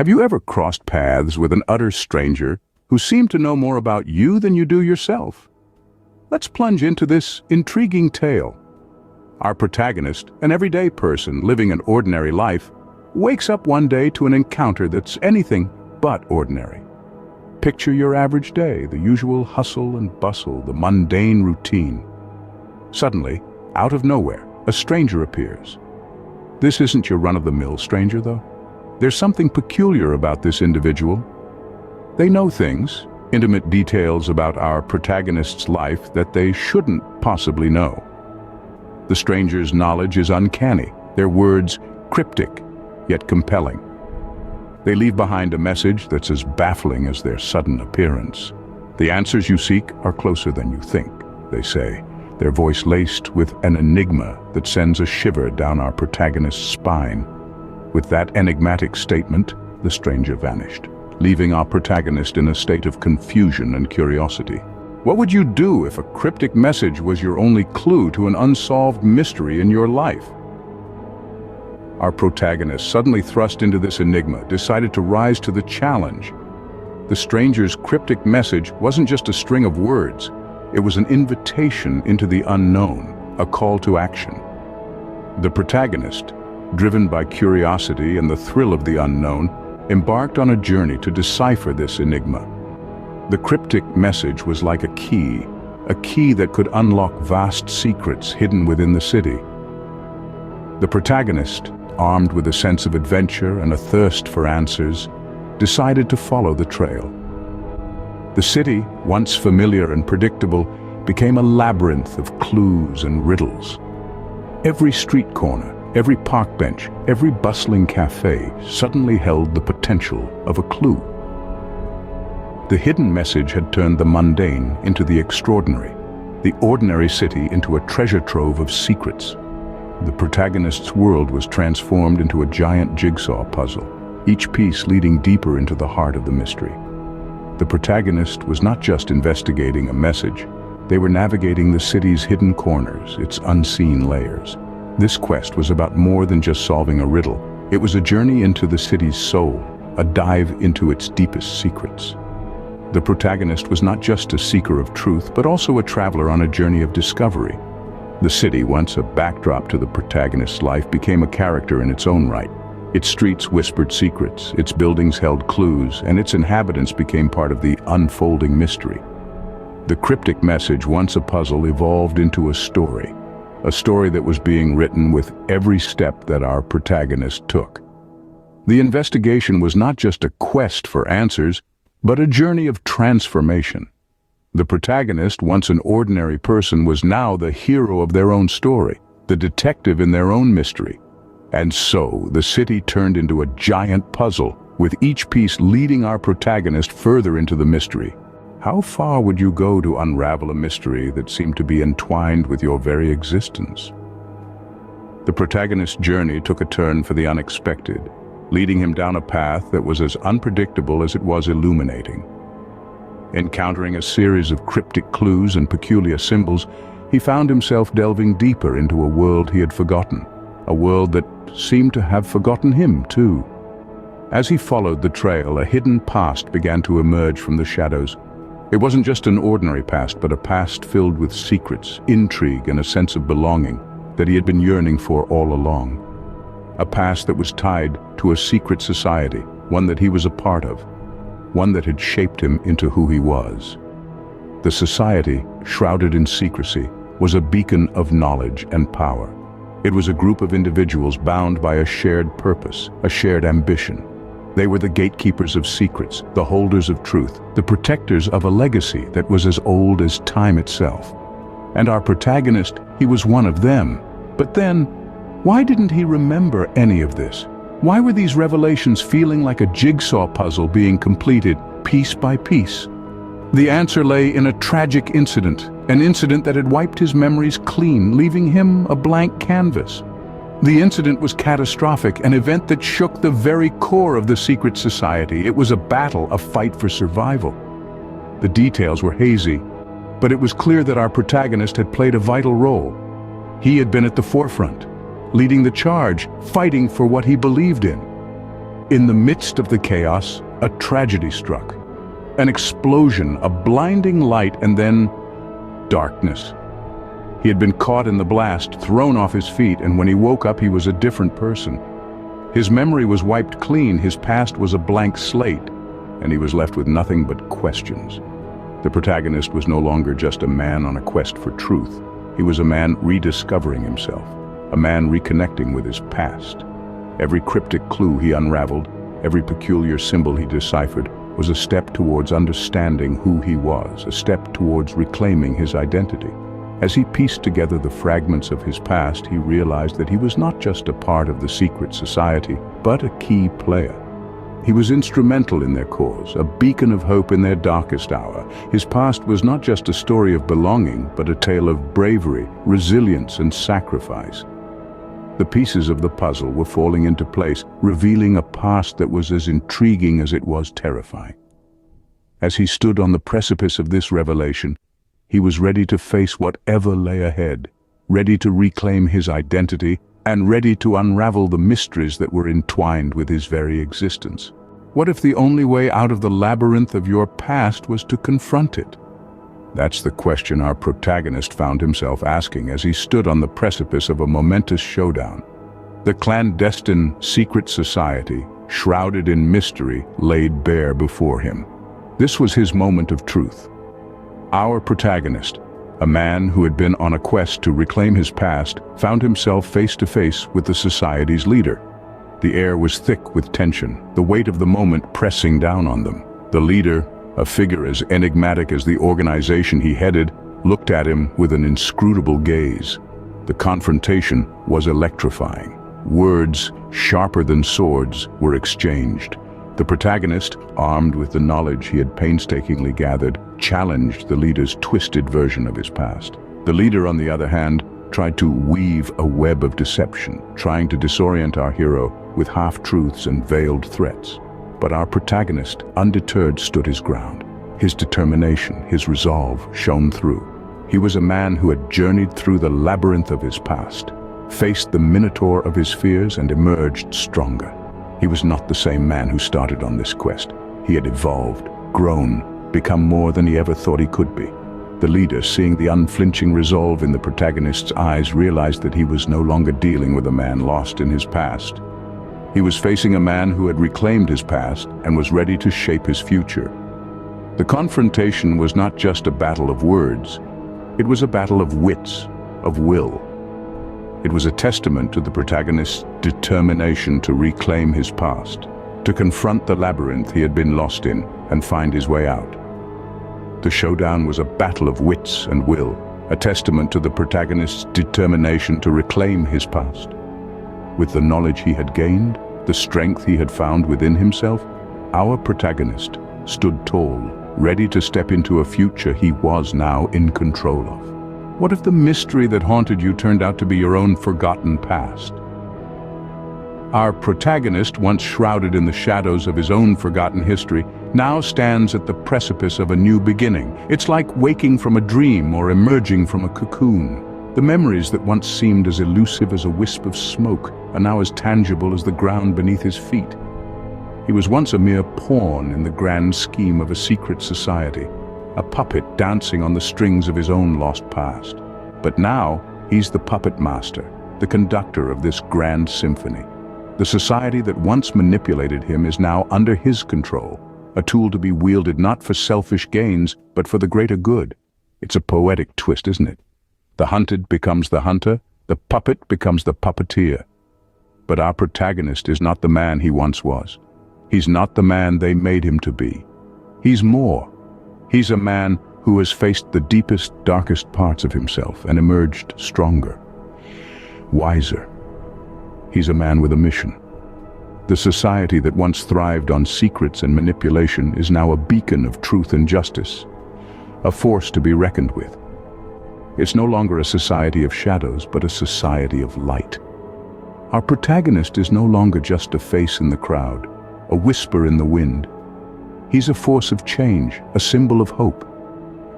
Have you ever crossed paths with an utter stranger who seemed to know more about you than you do yourself? Let's plunge into this intriguing tale. Our protagonist, an everyday person living an ordinary life, wakes up one day to an encounter that's anything but ordinary. Picture your average day, the usual hustle and bustle, the mundane routine. Suddenly, out of nowhere, a stranger appears. This isn't your run-of-the-mill stranger, though. There's something peculiar about this individual. They know things, intimate details about our protagonist's life that they shouldn't possibly know. The stranger's knowledge is uncanny, their words cryptic, yet compelling. They leave behind a message that's as baffling as their sudden appearance. The answers you seek are closer than you think, they say, their voice laced with an enigma that sends a shiver down our protagonist's spine. With that enigmatic statement, the stranger vanished, leaving our protagonist in a state of confusion and curiosity. What would you do if a cryptic message was your only clue to an unsolved mystery in your life? Our protagonist, suddenly thrust into this enigma, decided to rise to the challenge. The stranger's cryptic message wasn't just a string of words. It was an invitation into the unknown, a call to action. The protagonist, driven by curiosity and the thrill of the unknown, embarked on a journey to decipher this enigma. The cryptic message was like a key that could unlock vast secrets hidden within the city. The protagonist, armed with a sense of adventure and a thirst for answers, decided to follow the trail. The city, once familiar and predictable, became a labyrinth of clues and riddles. Every street corner, every park bench, every bustling cafe suddenly held the potential of a clue. The hidden message had turned the mundane into the extraordinary, the ordinary city into a treasure trove of secrets. The protagonist's world was transformed into a giant jigsaw puzzle, each piece leading deeper into the heart of the mystery. The protagonist was not just investigating a message, they were navigating the city's hidden corners, its unseen layers. This quest was about more than just solving a riddle. It was a journey into the city's soul, a dive into its deepest secrets. The protagonist was not just a seeker of truth, but also a traveler on a journey of discovery. The city, once a backdrop to the protagonist's life, became a character in its own right. Its streets whispered secrets, its buildings held clues, and its inhabitants became part of the unfolding mystery. The cryptic message, once a puzzle, evolved into a story that was being written with every step that our protagonist took. The investigation was not just a quest for answers, but a journey of transformation. The protagonist, once an ordinary person, was now the hero of their own story, the detective in their own mystery. And so, the city turned into a giant puzzle, with each piece leading our protagonist further into the mystery. How far would you go to unravel a mystery that seemed to be entwined with your very existence? The protagonist's journey took a turn for the unexpected, leading him down a path that was as unpredictable as it was illuminating. Encountering a series of cryptic clues and peculiar symbols, he found himself delving deeper into a world he had forgotten, a world that seemed to have forgotten him too. As he followed the trail, a hidden past began to emerge from the shadows. It wasn't just an ordinary past, but a past filled with secrets, intrigue, and a sense of belonging that he had been yearning for all along. A past that was tied to a secret society, one that he was a part of, one that had shaped him into who he was. The society, shrouded in secrecy, was a beacon of knowledge and power. It was a group of individuals bound by a shared purpose, a shared ambition. They were the gatekeepers of secrets, the holders of truth, the protectors of a legacy that was as old as time itself. And our protagonist, he was one of them. But then, why didn't he remember any of this? Why were these revelations feeling like a jigsaw puzzle being completed piece by piece? The answer lay in a tragic incident, an incident that had wiped his memories clean, leaving him a blank canvas. The incident was catastrophic, an event that shook the very core of the secret society. It was a battle, a fight for survival. The details were hazy, but it was clear that our protagonist had played a vital role. He had been at the forefront, leading the charge, fighting for what he believed in. In the midst of the chaos, a tragedy struck. An explosion, a blinding light, and then darkness. He had been caught in the blast, thrown off his feet, and when he woke up, he was a different person. His memory was wiped clean, his past was a blank slate, and he was left with nothing but questions. The protagonist was no longer just a man on a quest for truth. He was a man rediscovering himself, a man reconnecting with his past. Every cryptic clue he unraveled, every peculiar symbol he deciphered, was a step towards understanding who he was, a step towards reclaiming his identity. As he pieced together the fragments of his past, he realized that he was not just a part of the secret society, but a key player. He was instrumental in their cause, a beacon of hope in their darkest hour. His past was not just a story of belonging, but a tale of bravery, resilience, and sacrifice. The pieces of the puzzle were falling into place, revealing a past that was as intriguing as it was terrifying. As he stood on the precipice of this revelation, he was ready to face whatever lay ahead, ready to reclaim his identity, and ready to unravel the mysteries that were entwined with his very existence. What if the only way out of the labyrinth of your past was to confront it? That's the question our protagonist found himself asking as he stood on the precipice of a momentous showdown. The clandestine secret society, shrouded in mystery, laid bare before him. This was his moment of truth. Our protagonist, a man who had been on a quest to reclaim his past, found himself face to face with the society's leader. The air was thick with tension, the weight of the moment pressing down on them. The leader, a figure as enigmatic as the organization he headed, looked at him with an inscrutable gaze. The confrontation was electrifying. Words, sharper than swords, were exchanged. The protagonist, armed with the knowledge he had painstakingly gathered, challenged the leader's twisted version of his past. The leader, on the other hand, tried to weave a web of deception, trying to disorient our hero with half-truths and veiled threats. But our protagonist, undeterred, stood his ground. His determination, his resolve, shone through. He was a man who had journeyed through the labyrinth of his past, faced the minotaur of his fears, and emerged stronger. He was not the same man who started on this quest. He had evolved, grown, become more than he ever thought he could be. The leader, seeing the unflinching resolve in the protagonist's eyes, realized that he was no longer dealing with a man lost in his past. He was facing a man who had reclaimed his past and was ready to shape his future. The confrontation was not just a battle of words. It was a battle of wits, of will. It was a testament to the protagonist's determination to reclaim his past, to confront the labyrinth he had been lost in and find his way out. The showdown was a battle of wits and will, a testament to the protagonist's determination to reclaim his past. With the knowledge he had gained, the strength he had found within himself, our protagonist stood tall, ready to step into a future he was now in control of. What if the mystery that haunted you turned out to be your own forgotten past? Our protagonist, once shrouded in the shadows of his own forgotten history, now stands at the precipice of a new beginning. It's like waking from a dream or emerging from a cocoon. The memories that once seemed as elusive as a wisp of smoke are now as tangible as the ground beneath his feet. He was once a mere pawn in the grand scheme of a secret society, a puppet dancing on the strings of his own lost past. But now, he's the puppet master, the conductor of this grand symphony. The society that once manipulated him is now under his control, a tool to be wielded not for selfish gains, but for the greater good. It's a poetic twist, isn't it? The hunted becomes the hunter, the puppet becomes the puppeteer. But our protagonist is not the man he once was. He's not the man they made him to be. He's more. He's a man who has faced the deepest, darkest parts of himself and emerged stronger, wiser. He's a man with a mission. The society that once thrived on secrets and manipulation is now a beacon of truth and justice, a force to be reckoned with. It's no longer a society of shadows, but a society of light. Our protagonist is no longer just a face in the crowd, a whisper in the wind. He's a force of change, a symbol of hope.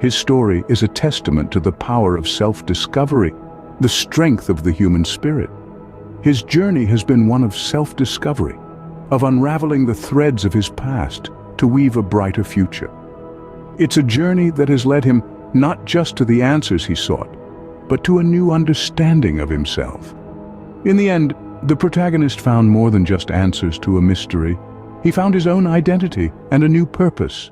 His story is a testament to the power of self-discovery, the strength of the human spirit. His journey has been one of self-discovery, of unraveling the threads of his past to weave a brighter future. It's a journey that has led him not just to the answers he sought, but to a new understanding of himself. In the end, the protagonist found more than just answers to a mystery. He found his own identity and a new purpose.